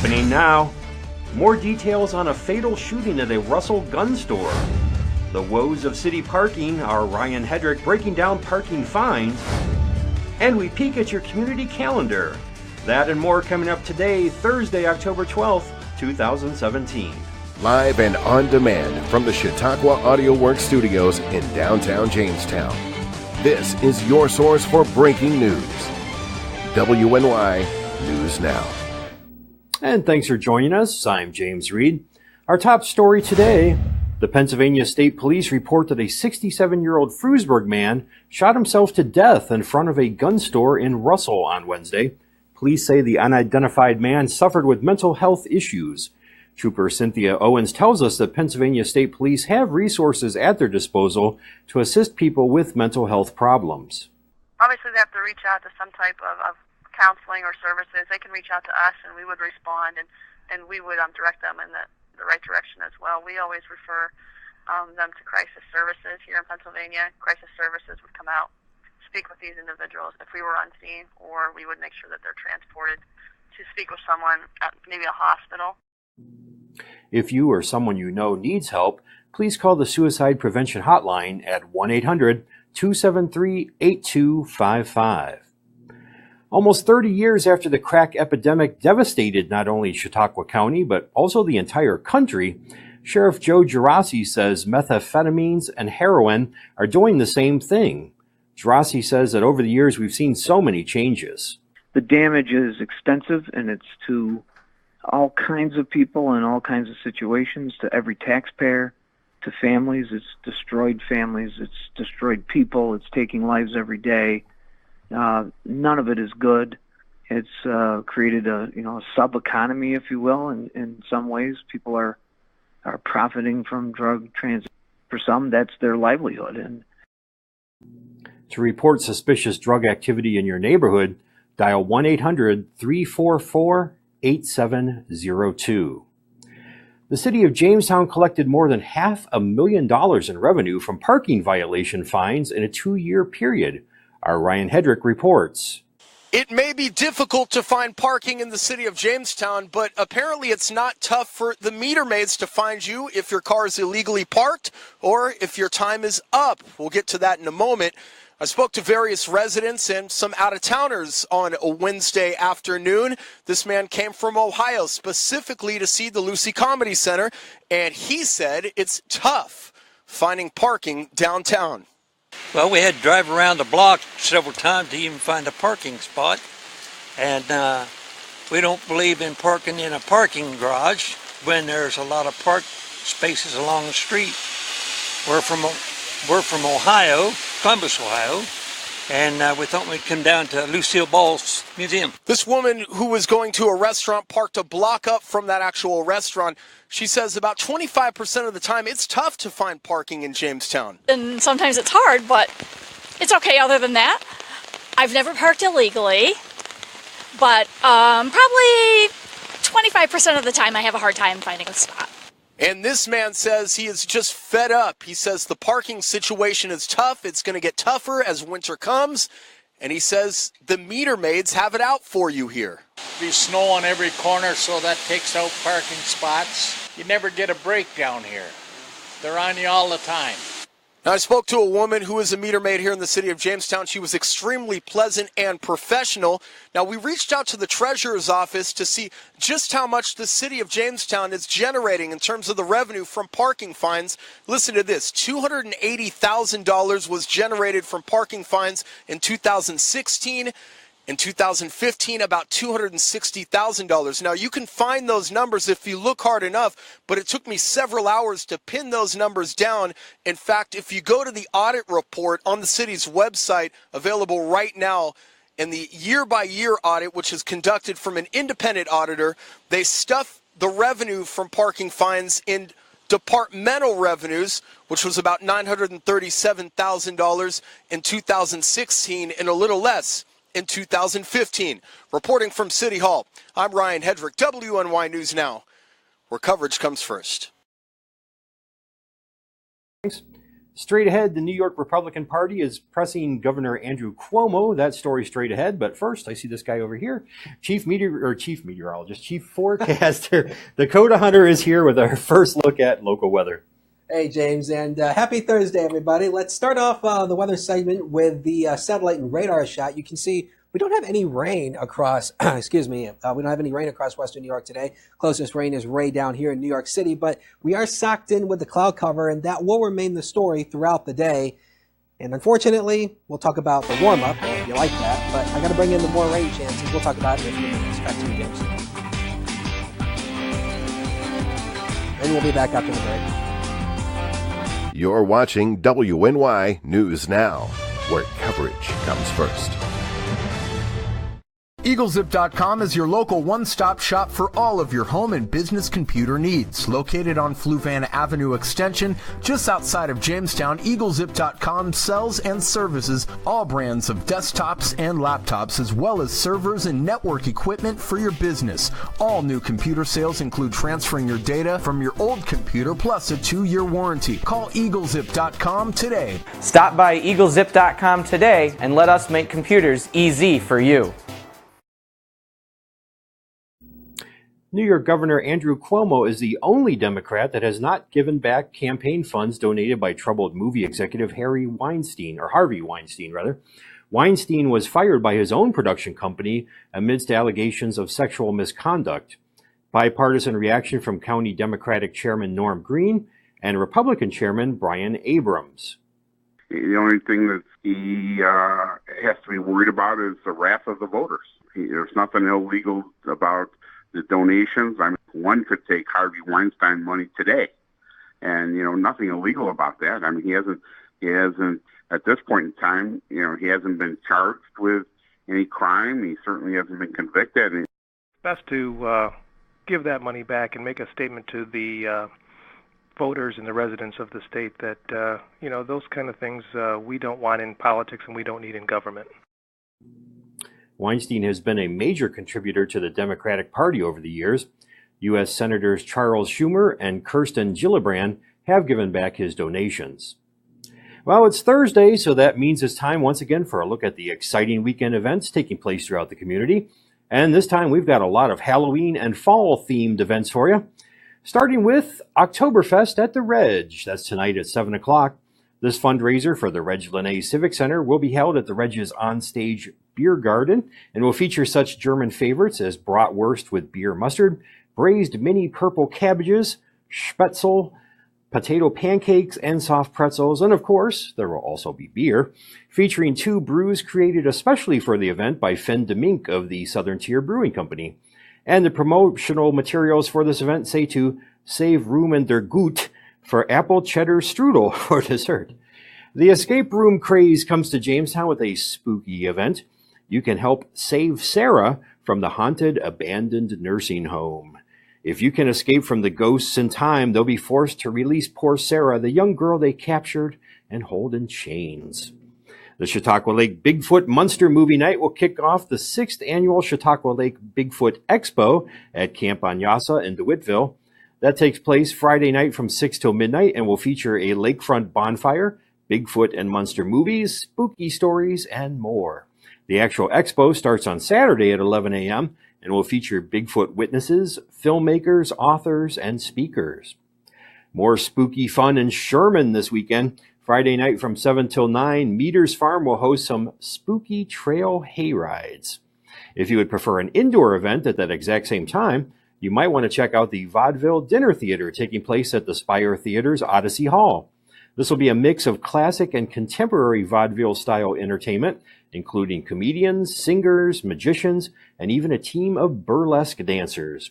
Happening now. More details on a fatal shooting at a Russell gun store. The woes of city parking, our Ryan Hedrick breaking down parking fines. And we peek at your community calendar. That and more coming up today, Thursday, October 12th, 2017. Live and on demand from the Chautauqua Audio Works studios in downtown Jamestown. This is your source for breaking news. WNY News Now. And thanks for joining us. I'm James Reed. Our top story today, the Pennsylvania State Police report that a 67-year-old Frewsburg man shot himself to death in front of a gun store in Russell on Wednesday. Police say the unidentified man suffered with mental health issues. Trooper Cynthia Owens tells us that Pennsylvania State Police have resources at their disposal to assist people with mental health problems. Obviously, they have to reach out to some type of counseling or services. They can reach out to us, and we would respond, and we would direct them in the right direction as well. We always refer them to crisis services here in Pennsylvania. Crisis services would come out, speak with these individuals if we were on scene, or we would make sure that they're transported to speak with someone at maybe a hospital. If you or someone you know needs help, please call the Suicide Prevention Hotline at 1-800-273-8255. Almost 30 years after the crack epidemic devastated not only Chautauqua County, but also the entire country, Sheriff Joe Gerasi says methamphetamines and heroin are doing the same thing. Gerasi says that over the years we've seen so many changes. The damage is extensive, and it's to all kinds of people in all kinds of situations, to every taxpayer, to families. It's destroyed families. It's destroyed people. It's taking lives every day. None of it is good. It's created a sub-economy, if you will, in some ways. People are profiting from drug transit. For some, that's their livelihood. And to report suspicious drug activity in your neighborhood, dial 1-800-344-8702. The city of Jamestown collected more than $500,000 in revenue from parking violation fines in a 2-year period. Our Ryan Hedrick reports. It may be difficult to find parking in the city of Jamestown, but apparently it's not tough for the meter maids to find you if your car is illegally parked or if your time is up. We'll get to that in a moment. I spoke to various residents and some out-of-towners on a Wednesday afternoon. This man came from Ohio specifically to see the Lucy Comedy Center, and he said it's tough finding parking downtown. Well, we had to drive around the block several times to even find a parking spot. And we don't believe in parking in a parking garage when there's a lot of park spaces along the street. We're from Ohio, Columbus, Ohio, and we thought we'd come down to Lucille Ball's museum. This woman who was going to a restaurant parked a block up from that actual restaurant. She says about 25% of the time it's tough to find parking in Jamestown. And sometimes it's hard, but it's okay other than that. I've never parked illegally, but probably 25% of the time I have a hard time finding a spot. And this man says he is just fed up. He says the parking situation is tough. It's going to get tougher as winter comes. And he says the meter maids have it out for you here. There's snow on every corner, so that takes out parking spots. You never get a break down here. They're on you all the time. Now, I spoke to a woman who is a meter maid here in the city of Jamestown. She was extremely pleasant and professional. Now, we reached out to the treasurer's office to see just how much the city of Jamestown is generating in terms of the revenue from parking fines. Listen to this. $280,000 was generated from parking fines in 2016. In 2015, about $260,000. Now, you can find those numbers if you look hard enough, but it took me several hours to pin those numbers down. In fact, if you go to the audit report on the city's website, available right now, in the year-by-year audit, which is conducted from an independent auditor, they stuff the revenue from parking fines in departmental revenues, which was about $937,000 in 2016 and a little less in 2015. Reporting from City Hall, I'm Ryan Hedrick, WNY News Now, where coverage comes first. Straight ahead, the New York Republican Party is pressing Governor Andrew Cuomo. That story straight ahead. But first, I see this guy over here, Chief Forecaster Dakota Hunter is here with our first look at local weather. Hey, James, and happy Thursday, everybody. Let's start off the weather segment with the satellite and radar shot. You can see we don't have any rain across, we don't have any rain across western New York today. Closest rain is way down here in New York City, but we are socked in with the cloud cover, and that will remain the story throughout the day. And unfortunately, we'll talk about the warm-up, if you like that, but I got to bring in the more rain chances. We'll talk about it in a few minutes. Back to you, James. And we'll be back after the break. You're watching WNY News Now, where coverage comes first. EagleZip.com is your local one-stop shop for all of your home and business computer needs. Located on Fluvan Avenue Extension, just outside of Jamestown, EagleZip.com sells and services all brands of desktops and laptops, as well as servers and network equipment for your business. All new computer sales include transferring your data from your old computer, plus a 2-year warranty. Call EagleZip.com today. Stop by EagleZip.com today and let us make computers easy for you. New York Governor Andrew Cuomo is the only Democrat that has not given back campaign funds donated by troubled movie executive Harvey Weinstein. Weinstein was fired by his own production company amidst allegations of sexual misconduct. Bipartisan reaction from County Democratic Chairman Norm Green and Republican Chairman Brian Abrams. The only thing that he has to be worried about is the wrath of the voters. There's nothing illegal about the donations. I mean, one could take Harvey Weinstein money today, and nothing illegal about that. I mean, he hasn't at this point in time. He hasn't been charged with any crime. He certainly hasn't been convicted. It's best to give that money back and make a statement to the voters and the residents of the state that those kind of things we don't want in politics and we don't need in government. Weinstein has been a major contributor to the Democratic Party over the years. U.S. Senators Charles Schumer and Kirsten Gillibrand have given back his donations. Well, it's Thursday, so that means it's time once again for a look at the exciting weekend events taking place throughout the community. And this time we've got a lot of Halloween and fall-themed events for you. Starting with Oktoberfest at the Reg. That's tonight at 7 o'clock. This fundraiser for the Reg Linné Civic Center will be held at the Reg's onstage beer garden and will feature such German favorites as bratwurst with beer mustard, braised mini purple cabbages, spätzle, potato pancakes, and soft pretzels. And of course, there will also be beer, featuring 2 brews created especially for the event by Finn de Mink of the Southern Tier Brewing Company. And the promotional materials for this event say to save room in der Gut for apple cheddar strudel for dessert. The escape room craze comes to Jamestown with a spooky event. You can help save Sarah from the haunted, abandoned nursing home. If you can escape from the ghosts in time, they'll be forced to release poor Sarah, the young girl they captured and hold in chains. The Chautauqua Lake Bigfoot Monster Movie Night will kick off the 6th annual Chautauqua Lake Bigfoot Expo at Camp Anyasa in DeWittville. That takes place Friday night from 6 till midnight and will feature a lakefront bonfire, Bigfoot and monster movies, spooky stories, and more. The actual expo starts on Saturday at 11 a.m. and will feature Bigfoot witnesses, filmmakers, authors, and speakers. More spooky fun in Sherman this weekend. Friday night from 7 till 9, Meaders Farm will host some spooky trail hay rides. If you would prefer an indoor event at that exact same time, you might want to check out the Vaudeville Dinner Theater taking place at the Spire Theater's Odyssey Hall. This will be a mix of classic and contemporary vaudeville-style entertainment, including comedians, singers, magicians, and even a team of burlesque dancers.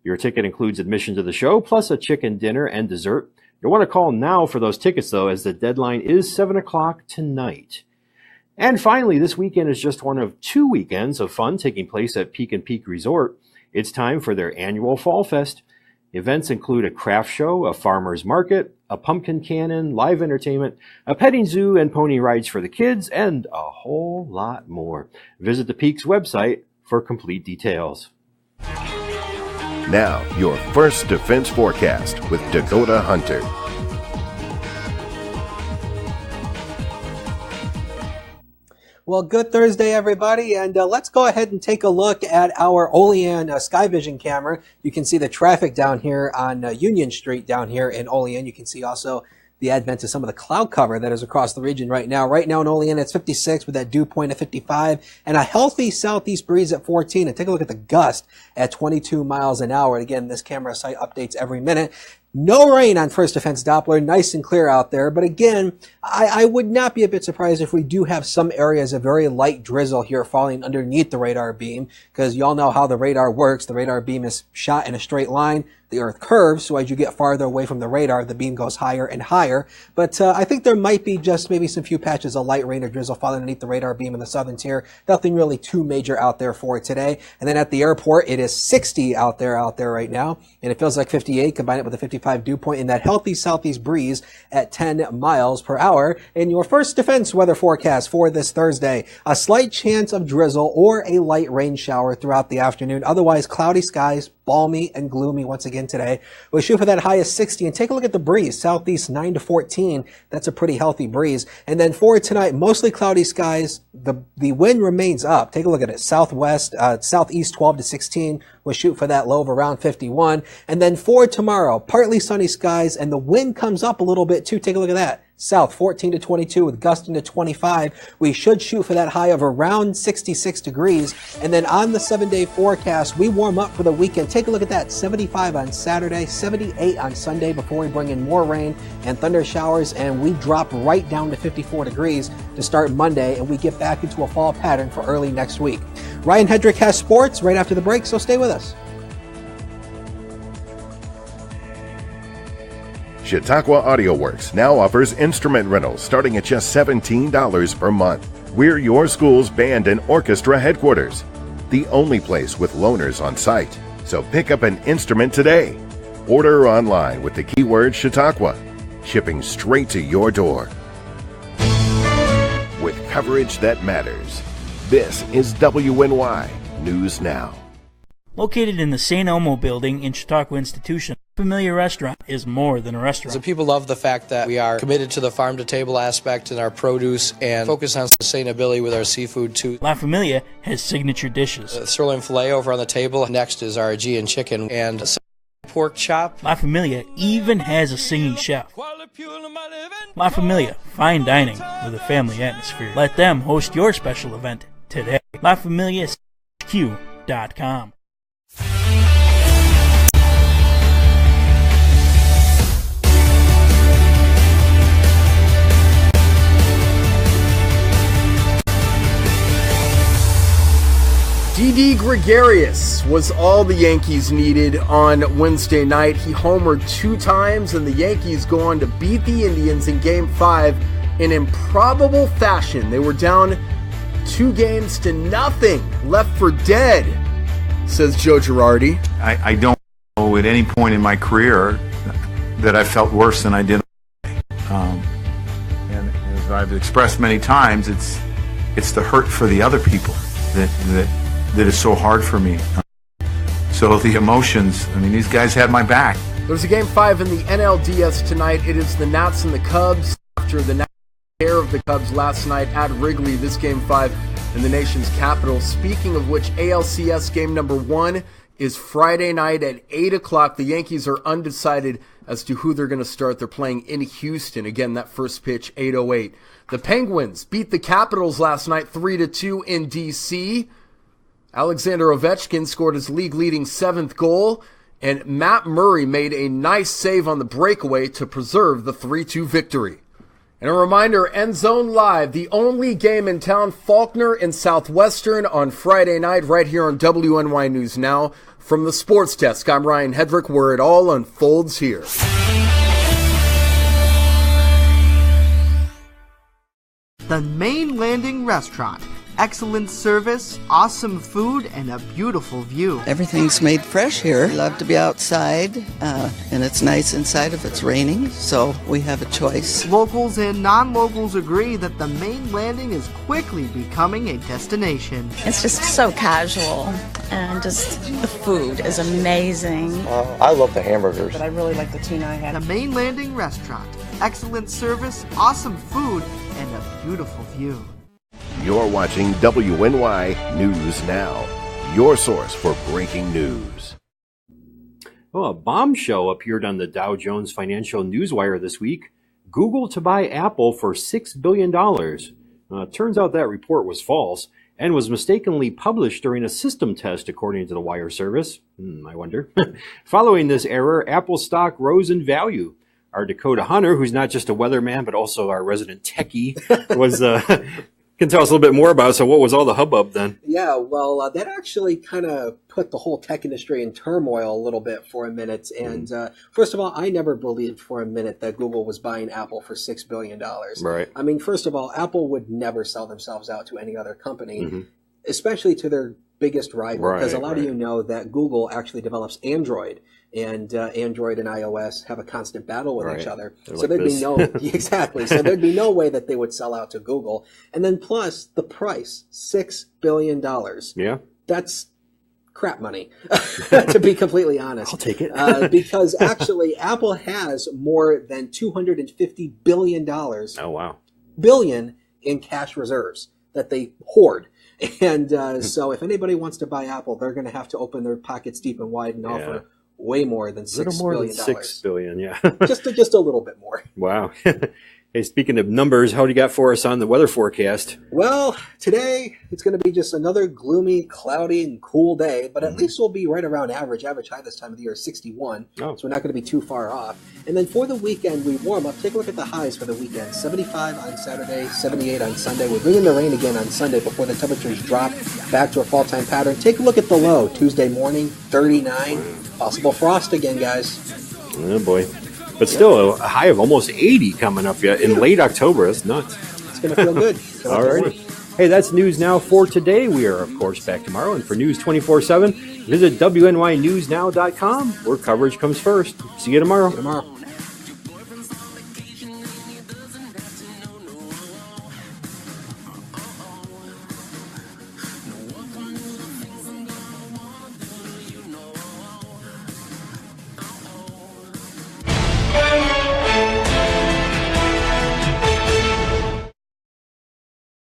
Your ticket includes admission to the show, plus a chicken dinner and dessert. You'll want to call now for those tickets, though, as the deadline is 7 o'clock tonight. And finally, this weekend is just one of 2 weekends of fun taking place at Peak and Peak Resort. It's time for their annual Fall Fest. Events include a craft show, a farmer's market, a pumpkin cannon, live entertainment, a petting zoo and pony rides for the kids, and a whole lot more. Visit the Peak's website for complete details. Now, your first defense forecast with Dakota Hunter. Well, good Thursday, everybody, and let's go ahead and take a look at our Olean Sky Vision camera. You can see the traffic down here on Union Street down here in Olean. You can see also the advent of some of the cloud cover that is across the region right now. Right now in Olean, it's 56 with that dew point at 55 and a healthy southeast breeze at 14. And take a look at the gust at 22 miles an hour. And again, this camera site updates every minute. No rain on First Defense Doppler, nice and clear out there. But again, I would not be a bit surprised if we do have some areas of very light drizzle here falling underneath the radar beam, because you all know how the radar works. The radar beam is shot in a straight line. The Earth curves, so as you get farther away from the radar, the beam goes higher and higher. But I think there might be just maybe some few patches of light rain or drizzle falling underneath the radar beam in the southern tier. Nothing really too major out there for today. And then at the airport, it is 60 out there right now, and it feels like 58. Combine it with a 55 dew point and that healthy southeast breeze at 10 miles per hour. In your First Defense weather forecast for this Thursday, a slight chance of drizzle or a light rain shower throughout the afternoon. Otherwise, cloudy skies, balmy and gloomy once again today. We'll shoot for that high of 60 and take a look at the breeze. Southeast 9 to 14. That's a pretty healthy breeze. And then for tonight, mostly cloudy skies. The wind remains up. Take a look at it. Southeast 12 to 16. We'll shoot for that low of around 51. And then for tomorrow, partly sunny skies and the wind comes up a little bit too. Take a look at that. South 14 to 22 with gusting to 25. We should shoot for that high of around 66 degrees. And then on the 7-day forecast, we warm up for the weekend. Take a look at that. 75 on Saturday, 78 on Sunday before we bring in more rain and thunder showers. And we drop right down to 54 degrees to start Monday. And we get back into a fall pattern for early next week. Ryan Hedrick has sports right after the break, so stay with us. Chautauqua Audio Works now offers instrument rentals starting at just $17 per month. We're your school's band and orchestra headquarters, the only place with loaners on site. So pick up an instrument today. Order online with the keyword Chautauqua, shipping straight to your door. With coverage that matters, this is WNY News Now. Located in the St. Elmo building in Chautauqua Institution, Familiar Restaurant is more than a restaurant. So people love the fact that we are committed to the farm-to-table aspect in our produce and focus on sustainability with our seafood too. La Familia has signature dishes. Sirloin filet over on the table. Next is our Aegean chicken and pork chop. La Familia even has a singing chef. La Familia, fine dining with a family atmosphere. Let them host your special event today. LaFamiliaHQ.com. Didi Gregorius was all the Yankees needed on Wednesday night. He homered 2 times, and the Yankees go on to beat the Indians in Game 5 in improbable fashion. They were down 2-0, left for dead, says Joe Girardi. I don't know at any point in my career that I felt worse than I did. And as I've expressed many times, it's the hurt for the other people that is so hard for me. So the emotions, I mean, these guys had my back. There's a Game 5 in the NLDS tonight. It is the Nats and the Cubs. After the Nats took care of the Cubs last night at Wrigley, this Game 5 in the nation's capital. Speaking of which, ALCS game number 1 is Friday night at 8 o'clock. The Yankees are undecided as to who they're going to start. They're playing in Houston. Again, that first pitch, 8:08. The Penguins beat the Capitals last night 3-2 in D.C., Alexander Ovechkin scored his league-leading 7th goal, and Matt Murray made a nice save on the breakaway to preserve the 3-2 victory. And a reminder, End Zone Live, the only game in town, Faulkner and Southwestern on Friday night, right here on WNY News Now. From the Sports Desk, I'm Ryan Hedrick, where it all unfolds here. The Main Landing Restaurant. Excellent service, awesome food, and a beautiful view. Everything's made fresh here. We love to be outside, and it's nice inside if it's raining, so we have a choice. Locals and non-locals agree that the Main Landing is quickly becoming a destination. It's just so casual, and just the food is amazing. I love the hamburgers. But I really like the tuna I had. The Main Landing Restaurant. Excellent service, awesome food, and a beautiful view. You're watching WNY News Now, your source for breaking news. Well, a bombshell appeared on the Dow Jones Financial Newswire this week. Google to buy Apple for $6 billion. Turns out that report was false and was mistakenly published during a system test, according to the wire service. I wonder. Following this error, Apple stock rose in value. Our Dakota Hunter, who's not just a weatherman, but also our resident techie, was can tell us a little bit more about it. So what was all the hubbub then? Yeah, well, that actually kind of put the whole tech industry in turmoil a little bit for a minute. And first of all, I never believed for a minute that Google was buying Apple for $6 billion. Right. I mean, first of all, Apple would never sell themselves out to any other company, especially to their biggest rival. Because a lot of you know that Google actually develops Android. And Android and iOS have a constant battle with each other. They're so like there'd this. be no exactly. So there'd be no way that they would sell out to Google. And then plus the price, $6 billion. Yeah. That's crap money, to be completely honest. I'll take it. Because actually Apple has more than $250 billion. Oh, wow. Billion in cash reserves that they hoard. And so if anybody wants to buy Apple, they're going to have to open their pockets deep and wide and offer way more than $6 billion. $6 billion, yeah. just a little bit more. Wow. Hey, speaking of numbers, how do you got for us on the weather forecast? Well, today it's going to be just another gloomy, cloudy, and cool day, but at least we'll be right around average. Average high this time of the year is 61, so we're not going to be too far off. And then for the weekend, we warm up. Take a look at the highs for the weekend. 75 on Saturday, 78 on Sunday. We're bringing the rain again on Sunday before the temperatures drop back to a fall-time pattern. Take a look at the low. Tuesday morning, 39. Possible frost again, guys. Oh, boy. But still, a high of almost 80 coming up yet in late October. That's nuts. It's going to feel good. All right. Hey, that's News Now for today. We are, of course, back tomorrow. And for News 24/7, visit WNYNewsNow.com, where coverage comes first. See you tomorrow. See you tomorrow.